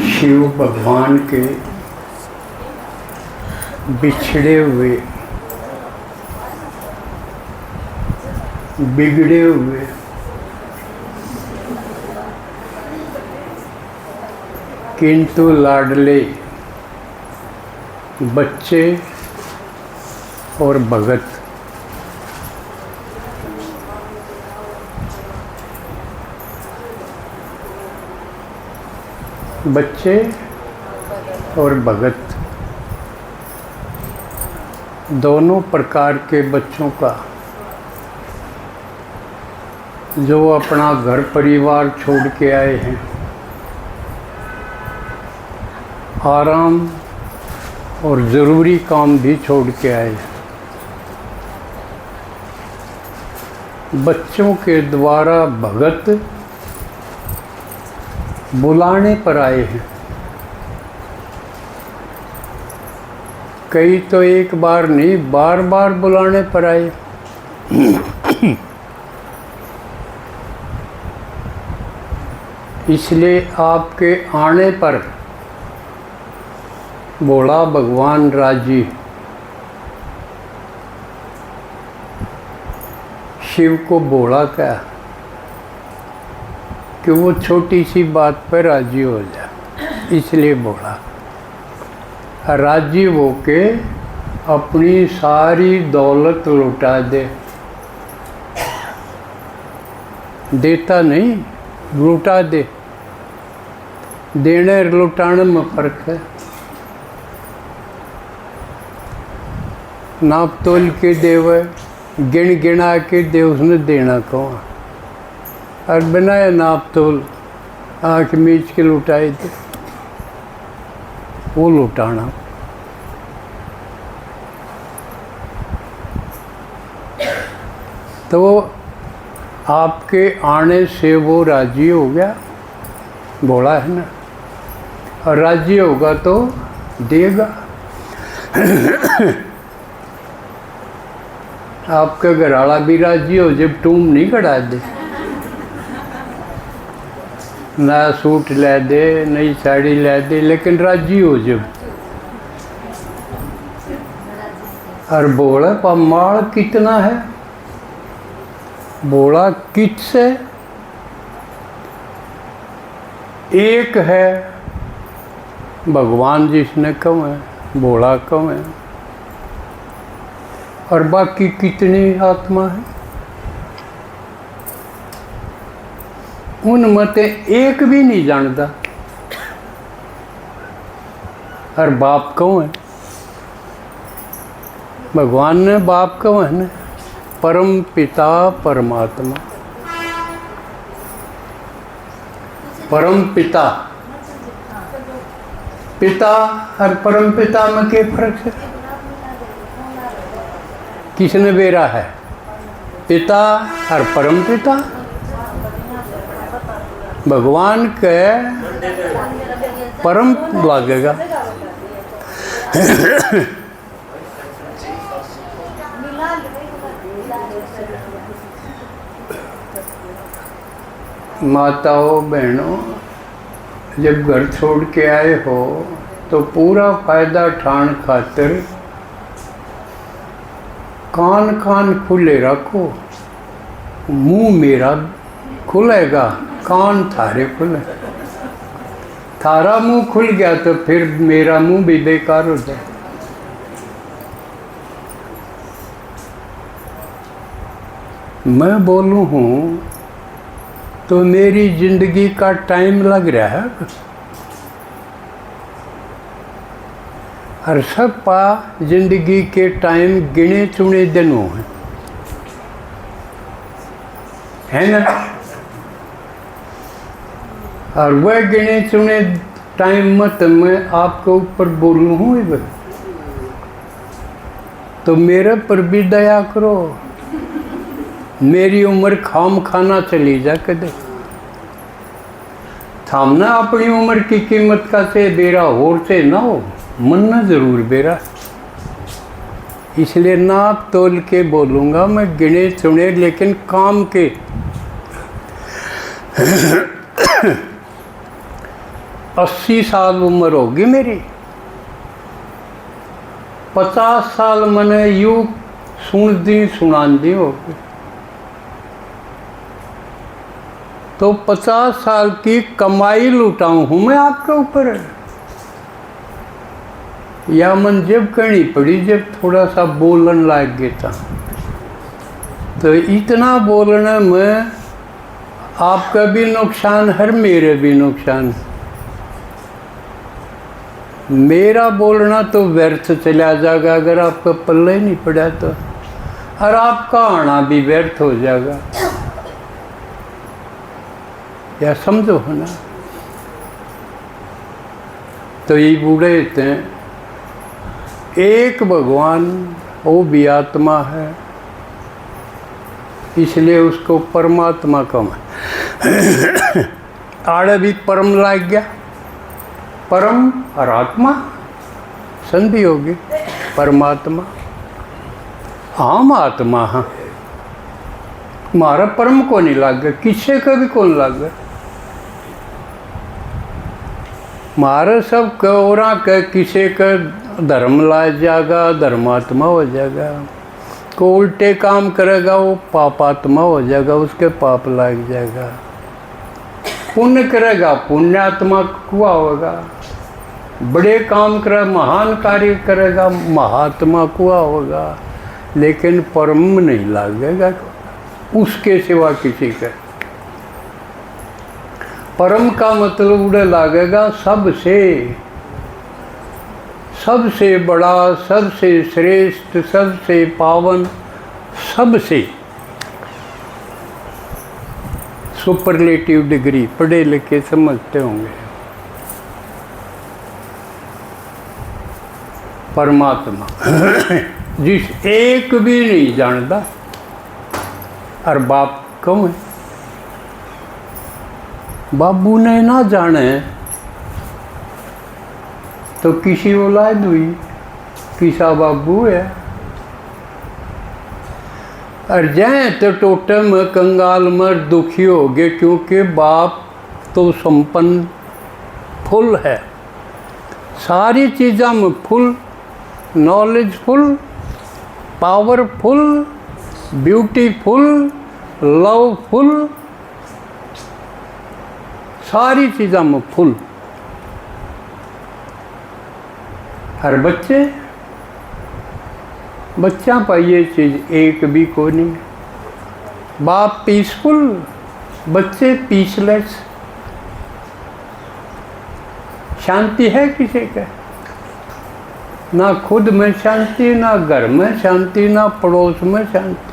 शिव भगवान के बिछड़े हुए, बिगड़े हुए, किंतु लाडले बच्चे और भगत बच्चे और भगत दोनों प्रकार के बच्चों का जो अपना घर परिवार छोड़ के आए हैं, आराम और ज़रूरी काम भी छोड़ के आए हैं, बच्चों के द्वारा भगत बुलाने पर आए हैं। कई तो एक बार नहीं, बार बार बुलाने पर आए। इसलिए आपके आने पर भोला भगवान राजी। शिव को भोला क्या कि वो छोटी सी बात पर राजी हो जाए, इसलिए भोला। राजी हो के अपनी सारी दौलत लुटा दे, देता नहीं, लुटा दे। देने और लुटाने में फर्क है। नाप तोल के देवे, गिन गिना के दे, उसने देना कौन? और बनाया नाप तोल, आँख मीच के लुटाए थे, वो लुटाना। तो आपके आने से वो राजी हो गया, बोला है ना, और राजी होगा तो देगा। आपका घरवाला भी राजी हो जब टूम नहीं कटा दे, नया सूट ले दे, नई साड़ी ले दे, लेकिन राजी हो जब। और बोला पमाड़ कितना है, बोला कित से एक है, भगवान जिसने कम है, बोला कम है, और बाकी कितनी आत्मा है, उनमें से एक भी नहीं जानता। और बाप कौन है? भगवान ने बाप कौन है ना, परम पिता परमात्मा। परम पिता, पिता और परम पिता में क्या फर्क है? किसने बेरा है, पिता और परम पिता? भगवान के परम लागेगा। माताओं बहनों, जब घर छोड़ के आए हो तो पूरा फायदा ठान खातिर कान कान खुले रखो। मुंह मेरा खुलेगा, कान थारे खुले। थारा मुंह खुल गया तो फिर मेरा मुंह भी बेकार हो जाए। मैं बोलूं हूँ तो मेरी जिंदगी का टाइम लग रहा है, और सब पा जिंदगी के टाइम गिने चुने दिनों हैं, है ना? और वह गिने चुने टाइम मत मैं आपके ऊपर बोलूँ हूँ तो मेरे पर भी दया करो। मेरी उम्र खाम खाना चली जा कदे। थामना अपनी उम्र की कीमत का से बेरा और से ना हो, मनना जरूर बेरा। इसलिए नाप तोल के बोलूँगा मैं, गिने चुने लेकिन काम के। 80 साल उम्र होगी मेरी, 50 साल मैंने यूँ सुनांदी होगी, तो 50 साल की कमाई लुटाऊं हूँ मैं आपके ऊपर, या मन जब करनी पड़ी जब थोड़ा सा बोलन लग गया था। तो इतना बोलने में आपका भी नुकसान है, मेरे भी नुकसान। मेरा बोलना तो व्यर्थ चला जाएगा अगर आपका पल्ले ही नहीं पड़ा तो, और आपका आना भी व्यर्थ हो जाएगा, या समझो है ना। तो ये बूढ़े होते हैं, एक भगवान वो भी आत्मा है, इसलिए उसको परमात्मा कम है। आड़े भी परम लाग गया, परम और आत्मा संधि होगी, परमात्मा आम आत्मा। हाँ, मारा परम को नहीं लाग गया, किसी का भी कौन लाग गया, मारे सब कौरा के किसी का धर्म ला जाएगा, धर्मात्मा हो जाएगा। को उल्टे काम करेगा वो पापात्मा हो जाएगा, उसके पाप लग जाएगा। पुण्य करेगा पुण्यात्मा कुआ होगा, बड़े काम करे महान कार्य करेगा महात्मा कुआ होगा, लेकिन परम नहीं लगेगा उसके सिवा किसी का। परम का मतलब उड़े लगेगा सबसे बड़ा, सबसे श्रेष्ठ, सबसे पावन, सबसे सुपरलेटिव डिग्री पढ़े लिखे समझते होंगे। परमात्मा जिस एक भी नहीं जानता, और बाप कौन है? बाबू ने ना जाने तो किसी औलाद हुई, किसा बाबू है। और जाए तो टोटे में कंगाल में दुखी हो गए, क्योंकि बाप तो संपन्न फुल है, सारी चीज़ों में full, knowledgeful, powerful, beautiful, loveful, सारी चीज़ों में फुल। हर बच्चा पर ये चीज़ एक भी को नहीं। बाप पीसफुल, बच्चे पीसलेस। शांति है किसी का? ना खुद में शांति, ना घर में शांति, ना पड़ोस में शांति।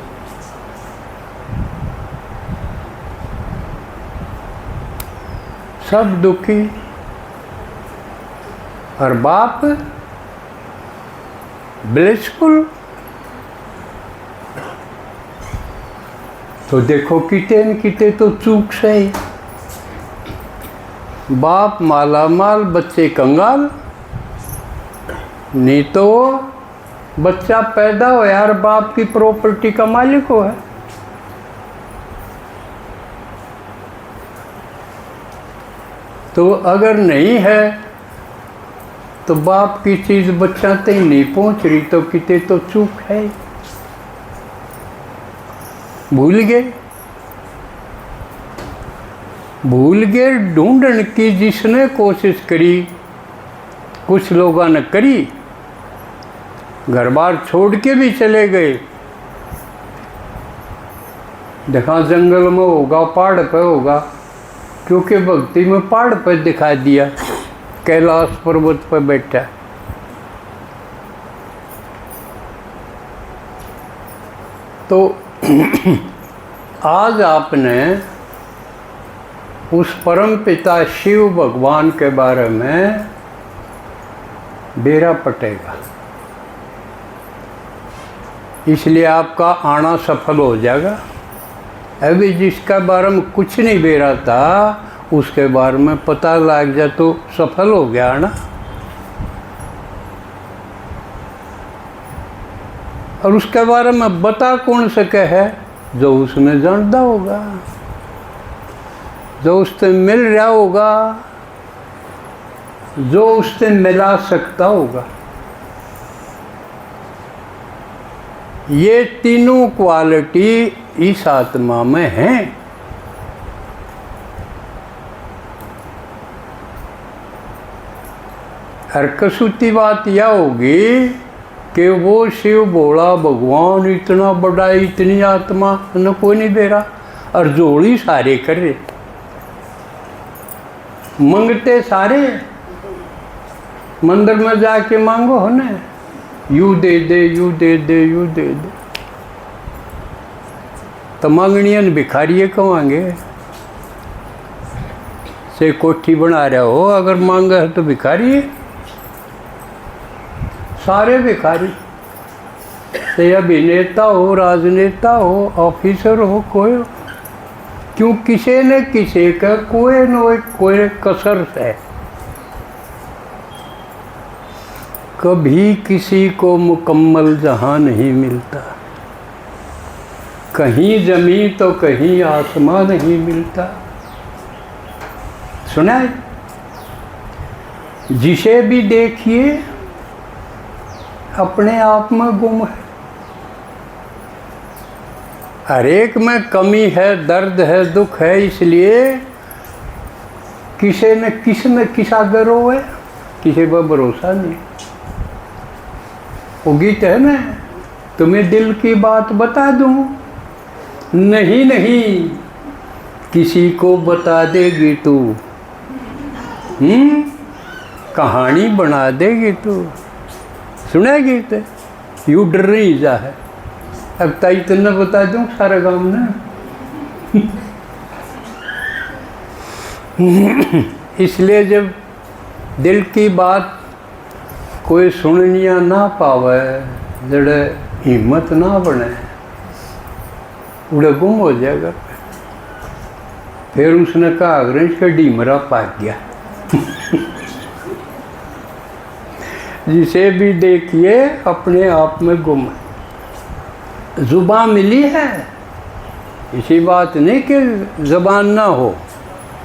सब दुखी। और बाप ब्लिसफुल। तो देखो किते न किते तो चूक सही। बाप माला माल, बच्चे कंगाल। नहीं तो बच्चा पैदा हो यार बाप की प्रॉपर्टी का मालिक हो है। तो अगर नहीं है तो बाप की चीज़ बच्चा तक नहीं पहुंच रही, तो किते तो चूक है। भूल गए ढूंढने की जिसने कोशिश करी, कुछ लोगों ने करी, घर बार छोड़ के भी चले गए। देखा जंगल में होगा, पहाड़ पे होगा, क्योंकि भक्ति में पहाड़ पर दिखा दिया, कैलाश पर्वत पर बैठा। तो आज आपने उस परम पिता शिव भगवान के बारे में बेरा पटेगा, इसलिए आपका आना सफल हो जाएगा। अभी जिसका बारे में कुछ नहीं बेरा था उसके बारे में पता लग जाए तो सफल हो गया ना। और उसके बारे में बता कौन सके है? जो उसने जानता होगा, जो उससे मिल रहा होगा, जो उससे मिला सकता होगा। ये तीनों क्वालिटी इस आत्मा में हैं। और कसूती बात यह होगी कि वो शिव भोला भगवान इतना बड़ा, इतनी आत्मा न कोई नहीं दे रहा, और जोड़ी सारे कर रहे, मंगते सारे। मंदिर में जाके मांगो हो ना, यू दे दे, यू दे दे, यू दे दे, तो मांगनियन भिखारिये कमांगे। से कोठी बना रहे हो, अगर मांगा है तो भिखारी है, सारे भिखारी। से अभिनेता हो, राजनेता हो, ऑफिसर हो, कोई हो, क्यों किसी न किसी का कोई न कोई कसर है। कभी किसी को मुकम्मल जहां नहीं मिलता, कहीं जमीन तो कहीं आसमान नहीं मिलता। सुना है? जिसे भी देखिए अपने आप में गुम है। हर एक में कमी है, दर्द है, दुख है, इसलिए किसी न किस आगर हो है, किसी पर भरोसा नहीं। वो गीत है ना, तुम्हें दिल की बात बता दूं, नहीं नहीं किसी को बता देगी तू, कहानी बना देगी तू। सुना गीत है, यू डर रही जा है, लगता इतना बता दूं सारा गाँव ना। इसलिए जब दिल की बात कोई सुनिया ना पावे, जड़े हिम्मत ना बने, उड़े गुम हो जाएगा। फिर उसने कहा अग्रंश का डीमरा पाक गया। जिसे भी देखिए अपने आप में गुम है। जुबान मिली है, इसी बात नहीं कि ज़बान ना हो,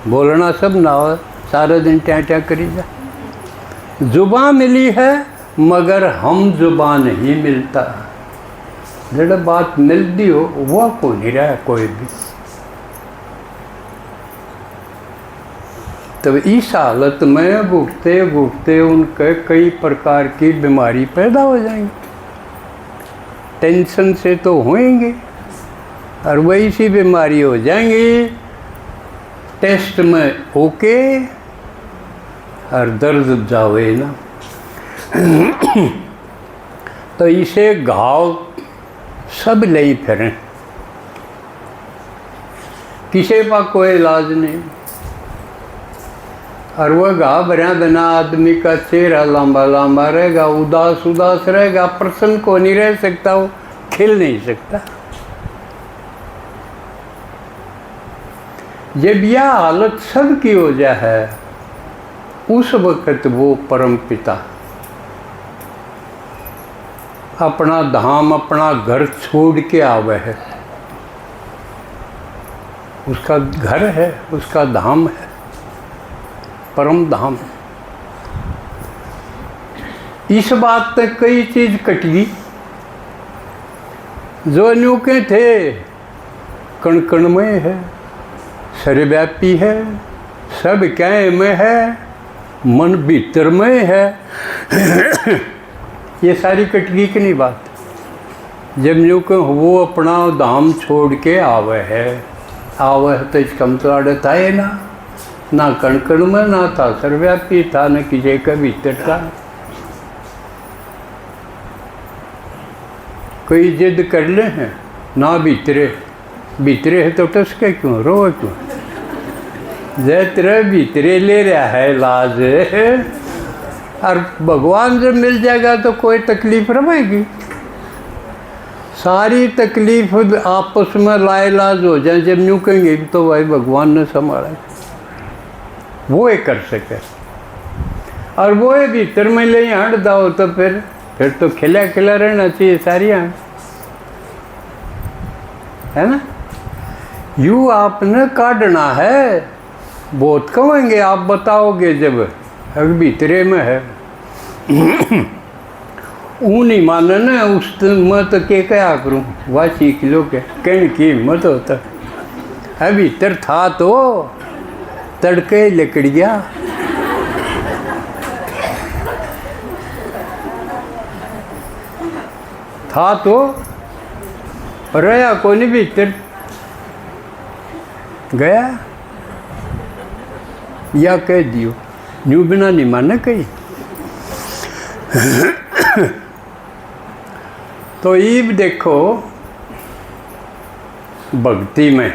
बोलना सब ना हो, सारा दिन ट्या ट्या करी जा। जुबान मिली है मगर हम जुबान नहीं मिलता। जड़ बात मिलती हो वह को नहीं रहा कोई भी। तब इस हालत में घुटते घुटते उनके कई प्रकार की बीमारी पैदा हो जाएंगी। टेंशन से तो होएंगे और वही सी बीमारी हो जाएंगी। टेस्ट में ओके और दर्द जावे ना। तो इसे घाव सब ले फिरें, किसी का कोई इलाज नहीं। और वह घाव भरा बिना आदमी का चेहरा लंबा लंबा रहेगा, उदास उदास रहेगा, प्रसन्न को नहीं रह सकता, वो खिल नहीं सकता। जब यह हालत सबकी हो जाए है, उस वक्त वो परम पिता अपना धाम, अपना घर छोड़ के आवे है। उसका घर है, उसका धाम है, परम धाम। इस बात तक कई चीज कट गई। जो न्यू के थे कण कण में है, सर्वव्यापी है, सब क्या में है, मन भीतर में है। ये सारी कट गई कि नहीं बात। जब न्यू के वो अपना धाम छोड़ के आवे है, आवे है तो इसका मतलब था ही ना कण कण में ना था, सर्वव्यापी था, न किसी का भीतर था। कोई जिद कर ले हैं ना भीतरे, भीतरे है तो टसके क्यों, रोए क्यों। जय तेरे भीतरे ले रहा है लाज, और भगवान जब मिल जाएगा तो कोई तकलीफ रहेगी। सारी तकलीफ आपस में लाइलाज हो जाए। जब यूँ कहेंगे तो भाई भगवान ने संभाला, वो ये कर सके। और वो ये भीतर में ले हट दाओ तो फिर तो खिला खिला रहना चाहिए सारी आँख, है ना। यूँ आपने काटना है, बहुत कहेंगे आप बताओगे जब अग भीतरे में है। ऊ नहीं मानना उस मैं तो के क्या करूँ, वह सीख लो के कहने की हिम्मत होता है। भीतर था तो तड़के लिकड़ गया। था तो रहा को नहीं, भीतर गया या कह दियो न्यू बिना नहीं माना कहीं। तो ईब देखो भक्ति में